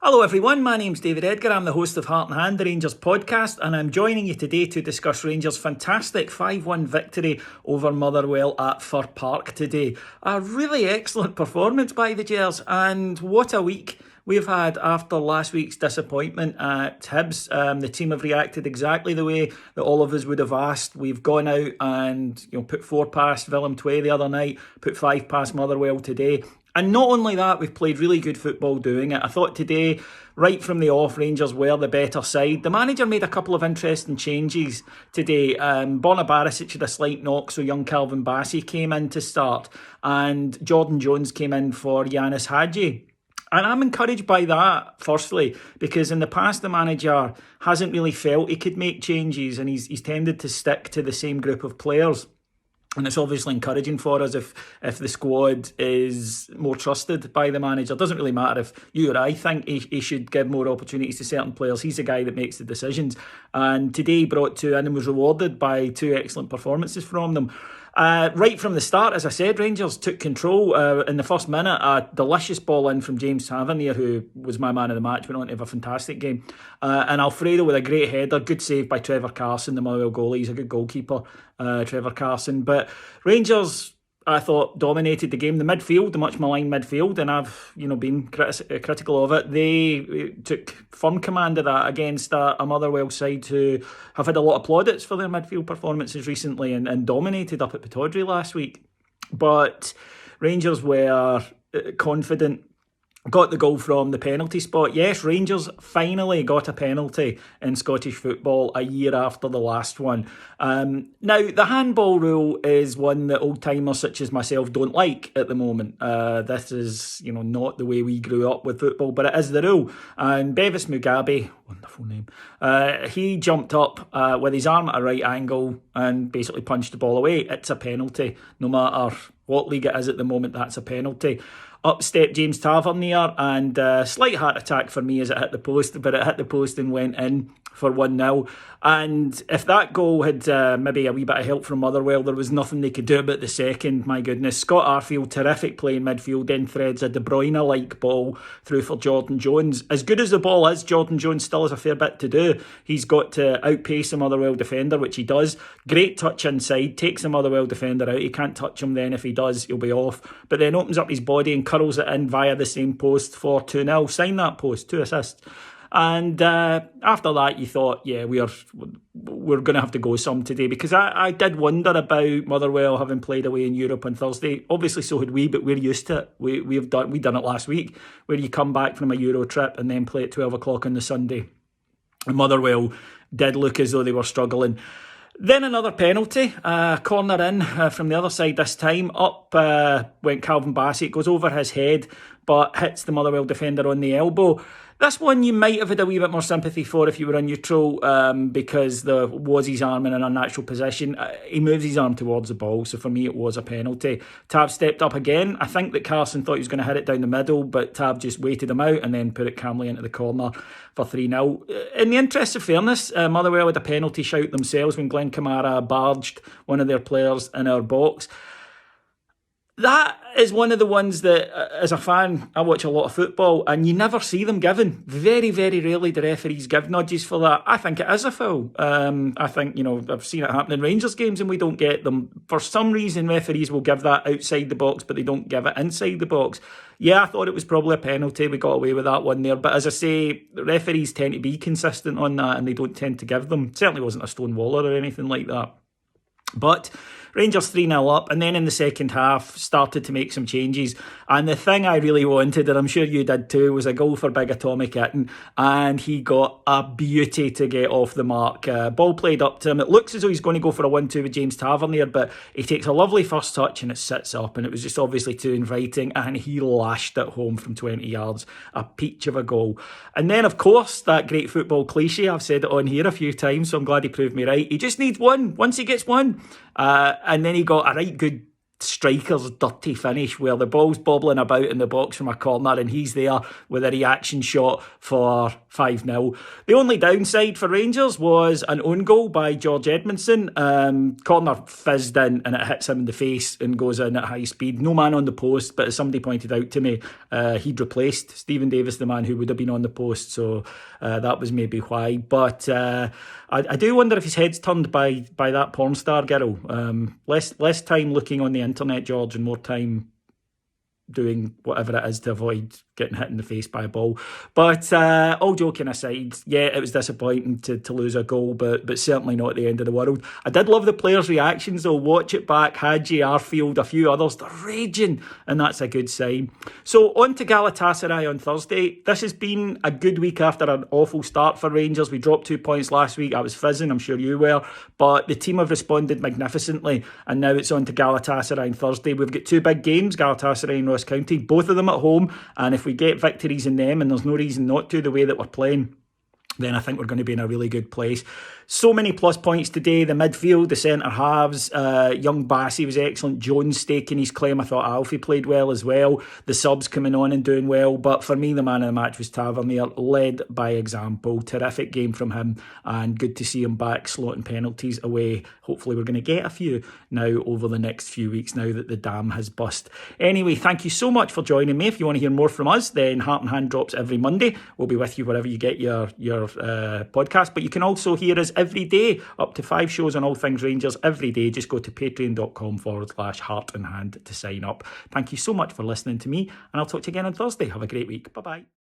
Hello everyone, my name's David Edgar. I'm the host of Heart and Hand, the Rangers podcast, and I'm joining you today to discuss Rangers' fantastic 5-1 victory over Motherwell at Fir Park today. A really excellent performance by the Gers, and what a week we've had after last week's disappointment at Hibs. The team have reacted exactly the way that all of us would have asked. We've gone out and put 4 past Willem II the other night, put 5 past Motherwell today. And not only that, we've played really good football doing it. I thought today, right from the off, Rangers were the better side. The manager made a couple of interesting changes today. Borna Barisic had a slight knock, so young Calvin Bassey came in to start. And Jordan Jones came in for Yanis Hadji. And I'm encouraged by that, firstly, because in the past the manager hasn't really felt he could make changes, and he's tended to stick to the same group of players. And it's obviously encouraging for us if the squad is more trusted by the manager. It doesn't really matter if you or I think he should give more opportunities to certain players. He's the guy that makes the decisions. And today he brought 2 in and was rewarded by 2 excellent performances from them. Right from the start, as I said, Rangers took control. In the first minute, a delicious ball in from James Tavernier, who was my man of the match, went on to have a fantastic game. And Alfredo with a great header, good save by Trevor Carson, the Motherwell goalie. He's a good goalkeeper, Trevor Carson. But Rangers, I thought, dominated the game. The midfield, the much maligned midfield, and I've been critical of it. They took firm command of that against a Motherwell side who have had a lot of plaudits for their midfield performances recently and dominated up at Pittodrie last week. But Rangers were confident. Got the goal from the penalty spot. Yes, Rangers finally got a penalty in Scottish football a year after the last one. Now, the handball rule is one that old-timers such as myself don't like at the moment. This is, not the way we grew up with football, but it is the rule. And Bevis Mugabe, wonderful name, he jumped up with his arm at a right angle and basically punched the ball away. It's a penalty. No matter what league it is at the moment, that's a penalty. Up stepped James Tavernier, and a slight heart attack for me as it hit the post, but it hit the post and went in for 1-0. And if that goal had maybe a wee bit of help from Motherwell, there was nothing they could do about the second. My goodness, Scott Arfield, terrific play in midfield, then threads a De Bruyne-like ball through for Jordan Jones. As good as the ball is, Jordan Jones still has a fair bit to do. He's got to outpace a Motherwell defender, which he does. Great touch inside, takes the Motherwell defender out. He can't touch him then. If he does, he'll be off. But then opens up his body and curls it in via the same post for 2-0. Sign that post, 2 assists. And after that, you thought, yeah, we're going to have to go some today, because I did wonder about Motherwell having played away in Europe on Thursday. Obviously, so had we, but we're used to it. We've done it last week, where you come back from a Euro trip and then play at 12 o'clock on the Sunday. And Motherwell did look as though they were struggling. Then another penalty, corner in from the other side this time. Up went Calvin Bassey. It goes over his head, but hits the Motherwell defender on the elbow. This one you might have had a wee bit more sympathy for if you were a neutral, because there was his arm in an unnatural position. He moves his arm towards the ball, so for me it was a penalty. Tav stepped up again. I think that Carson thought he was going to hit it down the middle, but Tav just waited him out and then put it calmly into the corner for 3-0. In the interest of fairness, Motherwell had a penalty shout themselves when Glenn Kamara barged one of their players in our box. That is one of the ones that, as a fan, I watch a lot of football and you never see them given. Very, very rarely do referees give nudges for that. I think it is a foul. I think, I've seen it happen in Rangers games and we don't get them. For some reason, referees will give that outside the box, but they don't give it inside the box. Yeah, I thought it was probably a penalty. We got away with that one there. But as I say, referees tend to be consistent on that and they don't tend to give them. It certainly wasn't a Stonewaller or anything like that. But Rangers 3-0 up, and then in the second half started to make some changes. And the thing I really wanted, and I'm sure you did too, was a goal for big Tommy Kitten, and he got a beauty to get off the mark. Ball played up to him. It looks as though he's going to go for a 1-2 with James Tavernier, but he takes a lovely first touch and it sits up, and it was just obviously too inviting, and he lashed it home from 20 yards. A peach of a goal. And then, of course, that great football cliche, I've said it on here a few times, so I'm glad he proved me right. He just needs one. Once he gets one, and then he got a right good striker's dirty finish where the ball's bobbling about in the box from a corner and he's there with a reaction shot for 5-0. The only downside for Rangers was an own goal by George Edmondson. Corner fizzed in and it hits him in the face and goes in at high speed. No man on the post, but as somebody pointed out to me, he'd replaced Stephen Davis, the man who would have been on the post, so that was maybe why. But I do wonder if his head's turned by that porn star girl. Less time looking on the internet, George, and more time doing whatever it is to avoid getting hit in the face by a ball. But all joking aside, yeah, it was disappointing to lose a goal, but certainly not the end of the world. I did love the players' reactions though. Watch it back, Hadji, Arfield, a few others, they're raging, and that's a good sign. So on to Galatasaray on Thursday. This has been a good week after an awful start for Rangers. We dropped 2 points last week. I was fizzing, I'm sure you were, but the team have responded magnificently, and now it's on to Galatasaray on Thursday. We've got 2 big games, Galatasaray and Ross County, both of them at home, and if we get victories in them, and there's no reason not to the way that we're playing, then I think we're going to be in a really good place. So many plus points today. The midfield, the centre halves, young Bassey was excellent. Jones staking his claim. I thought Alfie played well as well. The subs coming on and doing well. But for me, the man of the match was Tavernier, led by example. Terrific game from him, and good to see him back slotting penalties away. Hopefully we're going to get a few now over the next few weeks now that the dam has bust. Anyway, thank you so much for joining me. If you want to hear more from us, then Heart and Hand drops every Monday. We'll be with you wherever you get your podcast. But you can also hear us every day, up to 5 shows on all things Rangers every day. Just go to patreon.com/Heart and Hand to sign up. Thank you so much for listening to me, and I'll talk to you again on Thursday. Have a great week. Bye bye.